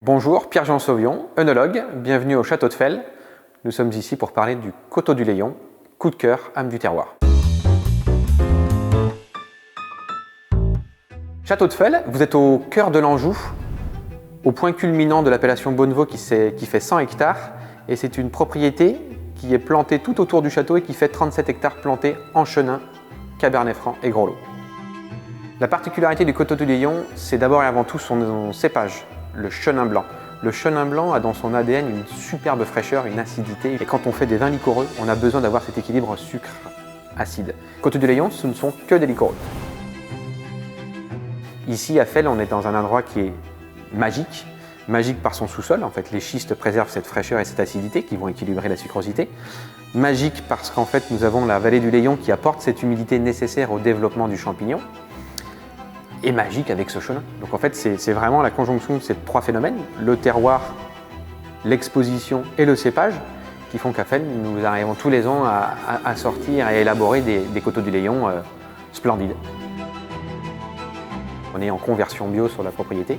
Bonjour, Pierre-Jean Sauvion, œnologue, bienvenue au Château de Felles. Nous sommes ici pour parler du Coteau du Layon, coup de cœur, âme du terroir. Château de Felles, vous êtes au cœur de l'Anjou, au point culminant de l'appellation Bonnevaux qui fait 100 hectares. Et c'est une propriété qui est plantée tout autour du château et qui fait 37 hectares plantés en chenin, cabernet franc et gros lot. La particularité du Coteau du Layon, c'est d'abord et avant tout son cépage, le chenin blanc. Le chenin blanc a dans son ADN une superbe fraîcheur, une acidité. Et quand on fait des vins liquoreux, on a besoin d'avoir cet équilibre sucre-acide. Coteau du Layon, ce ne sont que des liquoreux. Ici, à Felles, on est dans un endroit qui est magique. Magique par son sous-sol. En fait, les schistes préservent cette fraîcheur et cette acidité qui vont équilibrer la sucrosité. Magique parce qu'en fait, nous avons la vallée du Layon qui apporte cette humidité nécessaire au développement du champignon. Et magique avec ce chenin. Donc en fait, c'est vraiment la conjonction de ces trois phénomènes, le terroir, l'exposition et le cépage, qui font qu'à Felles, nous arrivons tous les ans à sortir et à élaborer des coteaux du Layon splendides. On est en conversion bio sur la propriété.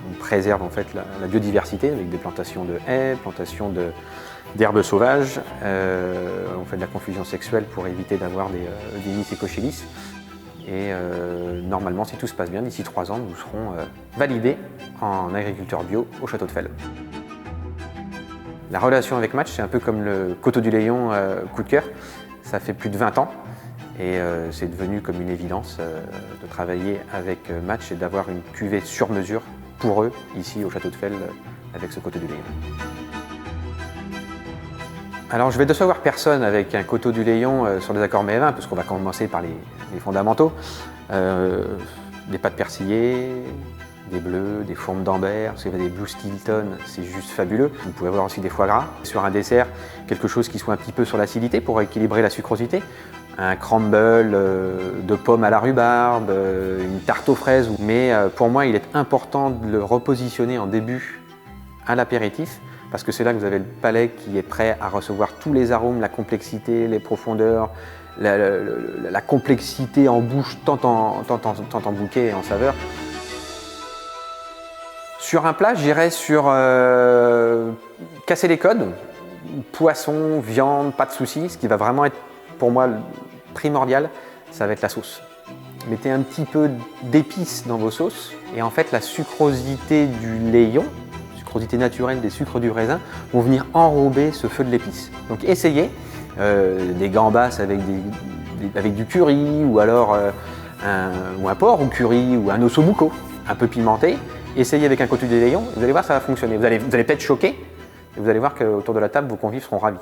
On préserve en fait la biodiversité avec des plantations de haies, plantations d'herbes sauvages. On fait de la confusion sexuelle pour éviter d'avoir des mycécochillis. Et normalement, si tout se passe bien, d'ici 3 ans, nous serons validés en agriculteur bio au Château de Felles. La relation avec Match, c'est un peu comme le Coteau du Layon coup de cœur. Ça fait plus de 20 ans et c'est devenu comme une évidence de travailler avec Match et d'avoir une cuvée sur mesure pour eux, ici au Château de Felles, avec ce Coteau du Layon. Alors je vais décevoir personne avec un Coteau du Layon sur des accords mets et vins, parce qu'on va commencer par les fondamentaux. Des pâtes persillées, des bleus, des fourmes d'Ambert, si vous avez des Blue Stilton, c'est juste fabuleux. Vous pouvez avoir aussi des foie gras. Sur un dessert, quelque chose qui soit un petit peu sur l'acidité pour équilibrer la sucrosité. Un crumble de pommes à la rhubarbe, une tarte aux fraises. Mais pour moi, il est important de le repositionner en début à l'apéritif, parce que c'est là que vous avez le palais qui est prêt à recevoir tous les arômes, la complexité, les profondeurs, la complexité en bouche, tant en bouquet et en saveur. Sur un plat, j'irais sur casser les codes, poisson, viande, pas de soucis. Ce qui va vraiment être pour moi primordial, ça va être la sauce. Mettez un petit peu d'épices dans vos sauces et en fait la sucrosité du Layon, sucrosité naturelle des sucres du raisin, vont venir enrober ce feu de l'épice. Donc essayez des gambas avec du curry ou alors un porc au curry ou un ossobuco un peu pimenté. Essayez avec un Coteau du Layon, vous allez voir ça va fonctionner. Vous allez peut-être choquer et vous allez voir qu'autour de la table vos convives seront ravis.